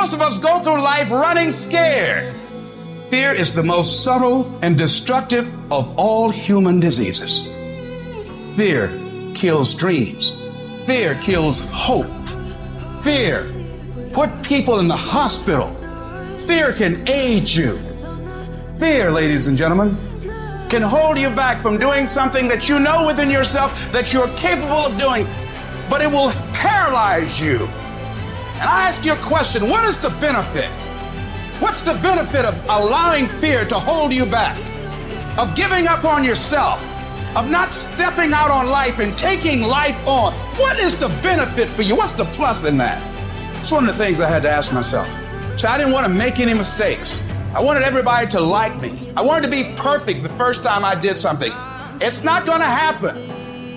Most of us go through life running scared. Fear is the most subtle and destructive of all human diseases. Fear kills dreams. Fear kills hope. Fear put people in the hospital. Fear can age you. Fear, ladies and gentlemen, can hold you back from doing something that you know within yourself that you're capable of doing, but it will paralyze you. And I ask you a question, what is the benefit? What's the benefit of allowing fear to hold you back, of giving up on yourself, of not stepping out on life and taking life on? What is the benefit for you? What's the plus in that? It's one of the things I had to ask myself. So I didn't want to make any mistakes. I wanted everybody to like me. I wanted to be perfect the first time I did something. It's not going to happen.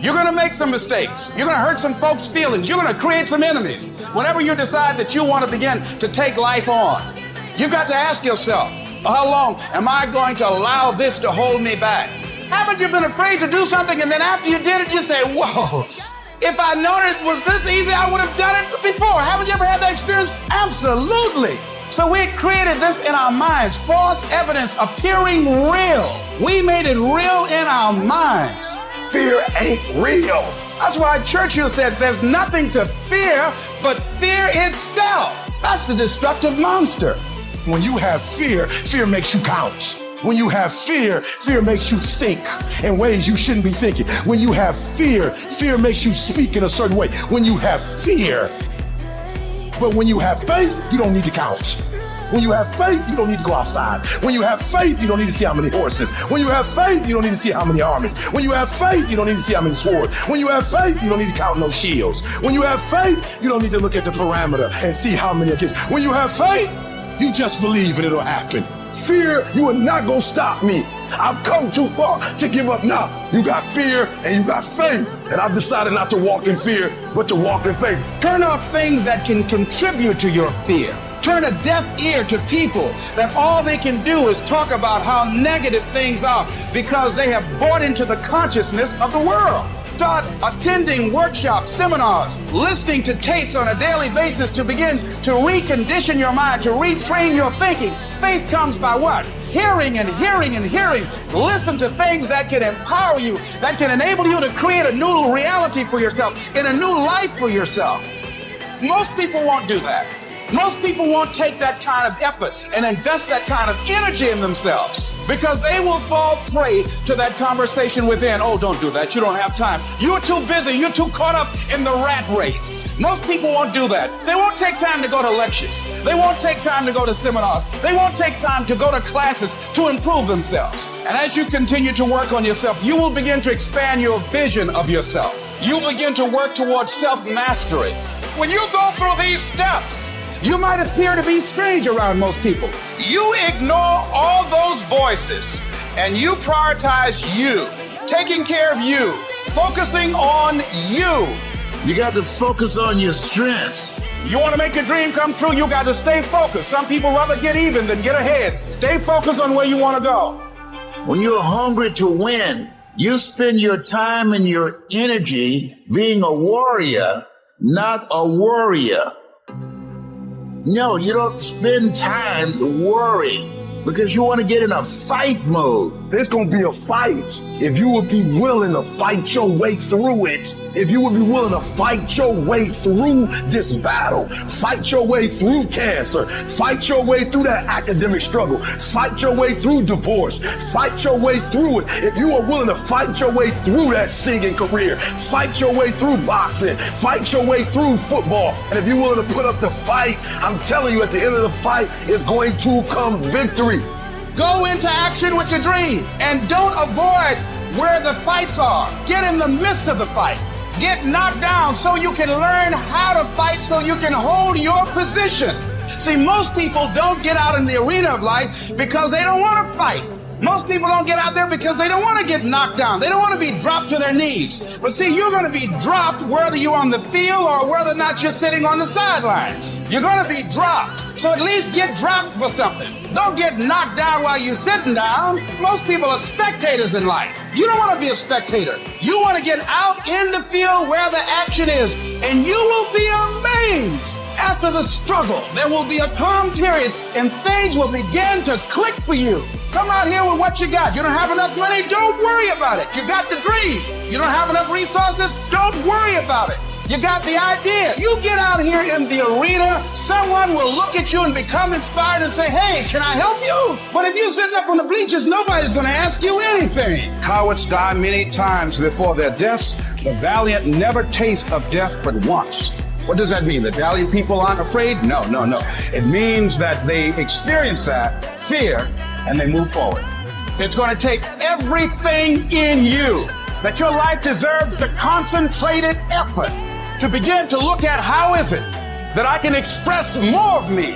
You're going to make some mistakes. You're going to hurt some folks' feelings. You're going to create some enemies. Whenever you decide that you want to begin to take life on, you've got to ask yourself, how long am I going to allow this to hold me back? Haven't you been afraid to do something and then after you did it, you say, whoa, if I known it was this easy, I would have done it before. Haven't you ever had that experience? Absolutely. So we created this in our minds, false evidence appearing real. We made it real in our minds. Fear ain't real. That's why Churchill said there's nothing to fear but fear itself. That's the destructive monster. When you have fear, fear makes you count. When you have fear, fear makes you think in ways you shouldn't be thinking. When you have fear, fear makes you speak in a certain way. When you have fear, but when you have faith, you don't need to count. When you have faith, you don't need to go outside. When you have faith, you don't need to see how many horses. When you have faith, you don't need to see how many armies. When you have faith, you don't need to see how many swords. When you have faith, you don't need to count no shields. When you have faith, you don't need to look at the parameter and see how many against. When you have faith, you just believe and it'll happen. Fear, you are not gonna stop me. I've come too far to give up now. You got fear and you got faith. And I've decided not to walk in fear, but to walk in faith. Turn off things that can contribute to your fear. Turn a deaf ear to people that all they can do is talk about how negative things are because they have bought into the consciousness of the world. Start attending workshops, seminars, listening to tapes on a daily basis to begin to recondition your mind, to retrain your thinking. Faith comes by what? Hearing and hearing and hearing. Listen to things that can empower you, that can enable you to create a new reality for yourself, and a new life for yourself. Most people won't do that. Most people won't take that kind of effort and invest that kind of energy in themselves because they will fall prey to that conversation within. Oh, don't do that. You don't have time. You're too busy. You're too caught up in the rat race. Most people won't do that. They won't take time to go to lectures. They won't take time to go to seminars. They won't take time to go to classes to improve themselves. And as you continue to work on yourself, you will begin to expand your vision of yourself. You begin to work towards self-mastery. When you go through these steps, you might appear to be strange around most people. You ignore all those voices and you prioritize you, taking care of you, focusing on you. You got to focus on your strengths. You want to make your dream come true, you got to stay focused. Some people rather get even than get ahead. Stay focused on where you want to go. When you're hungry to win, you spend your time and your energy being a warrior, not a worrier. No, you don't spend time to worry because you want to get in a fight mode. There's going to be a fight. If you would be willing to fight your way through it, if you would be willing to fight your way through this battle, fight your way through cancer, fight your way through that academic struggle, fight your way through divorce, fight your way through it. If you are willing to fight your way through that singing career, fight your way through boxing, fight your way through football, and if you're willing to put up the fight, I'm telling you at the end of the fight is going to come victory. Go into action with your dream and don't avoid where the fights are. Get in the midst of the fight. Get knocked down so you can learn how to fight so you can hold your position. See, most people don't get out in the arena of life because they don't want to fight. Most people don't get out there because they don't want to get knocked down. They don't want to be dropped to their knees. But see, you're going to be dropped whether you're on the field or whether or not you're sitting on the sidelines. You're going to be dropped. So at least get dropped for something. Don't get knocked down while you're sitting down. Most people are spectators in life. You don't want to be a spectator. You want to get out in the field where the action is, and you will be amazed. After the struggle, there will be a calm period, and things will begin to click for you. Come out here with what you got. You don't have enough money? Don't worry about it. You got the dream. You don't have enough resources? Don't worry about it. You got the idea. You get out here in the arena, someone will look at you and become inspired and say, hey, can I help you? But if you're sitting up on the bleachers, nobody's going to ask you anything. Cowards die many times before their deaths. The valiant never taste of death but once. What does that mean? The valiant people aren't afraid? No. It means that they experience that fear and they move forward. It's going to take everything in you that your life deserves the concentrated effort to begin to look at how is it that I can express more of me?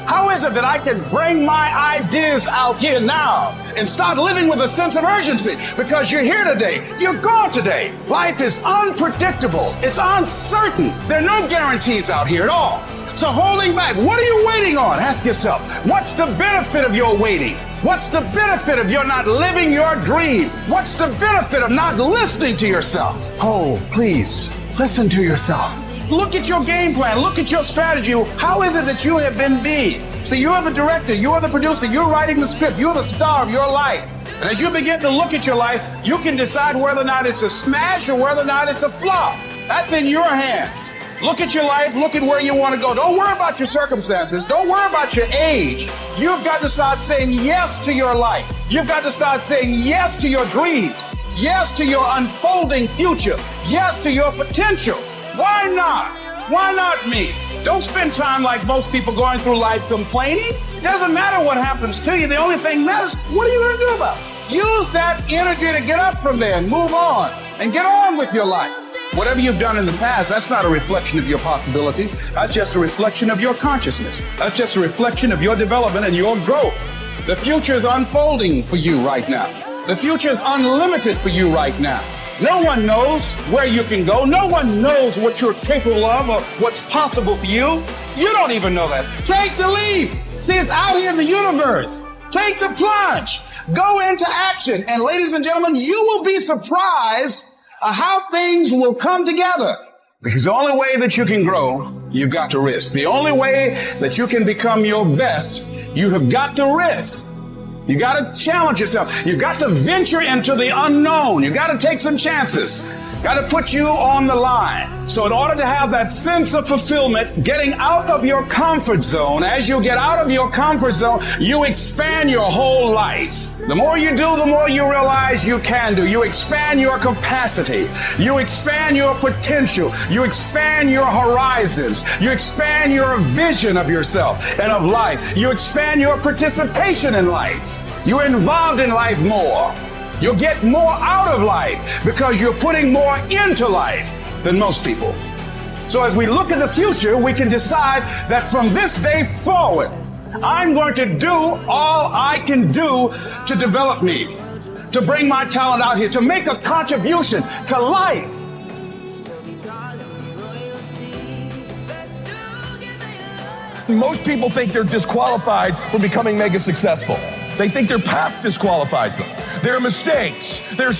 How is it that I can bring my ideas out here now and start living with a sense of urgency? Because you're here today, you're gone today. Life is unpredictable, it's uncertain. There are no guarantees out here at all. So holding back, what are you waiting on? Ask yourself, what's the benefit of your waiting? What's the benefit of your not living your dream? What's the benefit of not listening to yourself? Oh, please, listen to yourself. Look at your game plan. Look at your strategy. How is it that you have been being? So you're the director, you're the producer, you're writing the script, you're the star of your life. And as you begin to look at your life, you can decide whether or not it's a smash or whether or not it's a flop. That's in your hands. Look at your life, look at where you want to go. Don't worry about your circumstances. Don't worry about your age. You've got to start saying yes to your life. You've got to start saying yes to your dreams. Yes to your unfolding future. Yes to your potential. Why not? Why not me? Don't spend time like most people going through life complaining. It doesn't matter what happens to you. The only thing matters, what are you going to do about it? Use that energy to get up from there and move on and get on with your life. Whatever you've done in the past, that's not a reflection of your possibilities. That's just a reflection of your consciousness. That's just a reflection of your development and your growth. The future is unfolding for you right now. The future is unlimited for you right now. No one knows where you can go. No one knows what you're capable of or what's possible for you. You don't even know that. Take the leap. See, it's out here in the universe. Take the plunge. Go into action. And ladies and gentlemen, you will be surprised how things will come together. Because the only way that you can grow, you've got to risk. The only way that you can become your best, you have got to risk. You got to challenge yourself. You got to venture into the unknown. You got to take some chances. Got to put you on the line. So in order to have that sense of fulfillment, getting out of your comfort zone, as you get out of your comfort zone, you expand your whole life. The more you do, the more you realize you can do. You expand your capacity. You expand your potential. You expand your horizons. You expand your vision of yourself and of life. You expand your participation in life. You're involved in life more. You'll get more out of life because you're putting more into life than most people. So as we look at the future, we can decide that from this day forward, I'm going to do all I can do to develop me, to bring my talent out here, to make a contribution to life. Most people think they're disqualified from becoming mega successful. They think their past disqualifies them. Their mistakes, their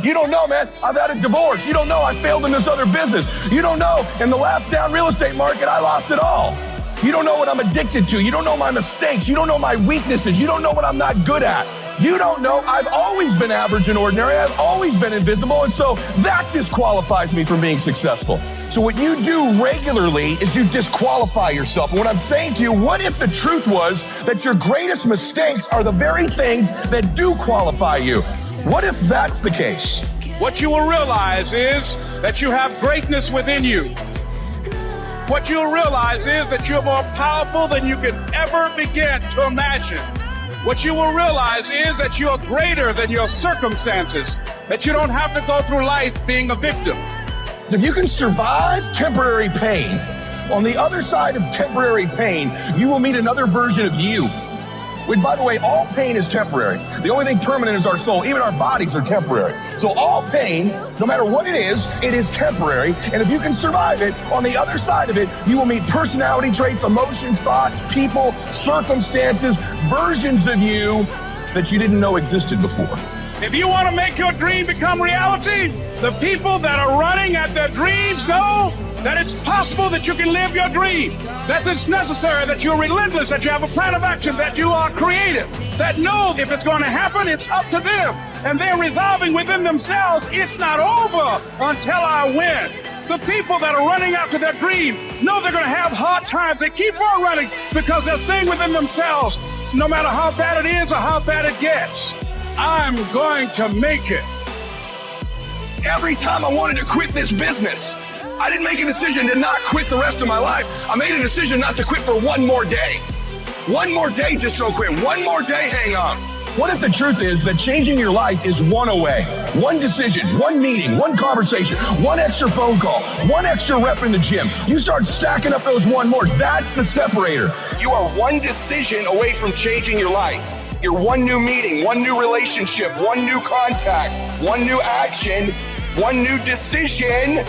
you don't know, man. I've had a divorce. You don't know. I failed in this other business. You don't know. In the last down real estate market, I lost it all. You don't know what I'm addicted to. You don't know my mistakes. You don't know my weaknesses. You don't know what I'm not good at. You don't know. I've always been average and ordinary. I've always been invisible. And so that disqualifies me from being successful. So what you do regularly is you disqualify yourself. And what I'm saying to you, what if the truth was that your greatest mistakes are the very things that do qualify you? What if that's the case? What you will realize is that you have greatness within you. What you'll realize is that you're more powerful than you can ever begin to imagine. What you will realize is that you're greater than your circumstances, that you don't have to go through life being a victim. If you can survive temporary pain, on the other side of temporary pain, you will meet another version of you. Which, by the way, all pain is temporary. The only thing permanent is our soul. Even our bodies are temporary. So all pain, no matter what it is temporary. And if you can survive it, on the other side of it, you will meet personality traits, emotions, thoughts, people, circumstances, versions of you that you didn't know existed before. If you want to make your dream become reality, the people that are running at their dreams know that it's possible that you can live your dream, that it's necessary, that you're relentless, that you have a plan of action, that you are creative, that know if it's going to happen, it's up to them. And they're resolving within themselves, it's not over until I win. The people that are running after their dream know they're going to have hard times. They keep on running because they're saying within themselves, no matter how bad it is or how bad it gets, I'm going to make it. Every time I wanted to quit this business, I didn't make a decision to not quit the rest of my life. I made a decision not to quit for one more day. One more day, just don't quit. One more day, hang on. What if the truth is that changing your life is one away? One decision, one meeting, one conversation, one extra phone call, one extra rep in the gym. You start stacking up those one mores. That's the separator. You are one decision away from changing your life. You're one new meeting, one new relationship, one new contact, one new action, one new decision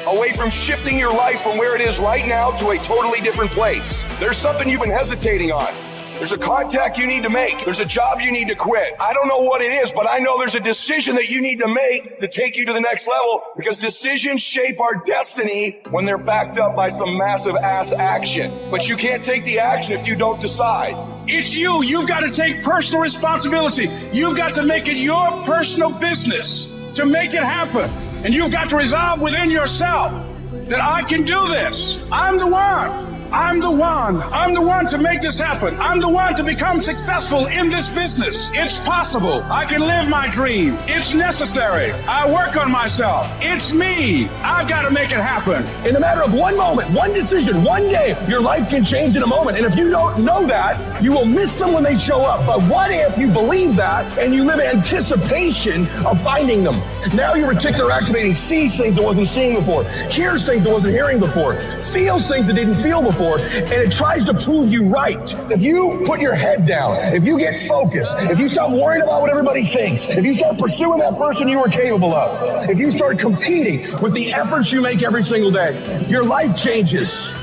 away from shifting your life from where it is right now to a totally different place. There's something you've been hesitating on. There's a contact you need to make. There's a job you need to quit. I don't know what it is, but I know there's a decision that you need to make to take you to the next level, because decisions shape our destiny when they're backed up by some massive ass action. But you can't take the action if you don't decide. It's you. You've got to take personal responsibility. You've got to make it your personal business to make it happen. And you've got to resolve within yourself that I can do this. I'm the one. I'm the one. I'm the one to make this happen. I'm the one to become successful in this business. It's possible. I can live my dream. It's necessary. I work on myself. It's me. I've got to make it happen. In the matter of one moment, one decision, one day, your life can change in a moment. And if you don't know that, you will miss them when they show up. But what if you believe that and you live in anticipation of finding them? Now your reticular activating sees things it wasn't seeing before, hears things it wasn't hearing before, feels things it didn't feel before, and it tries to prove you right. If you put your head down, if you get focused, if you stop worrying about what everybody thinks, if you start pursuing that person you were capable of, if you start competing with the efforts you make every single day, your life changes.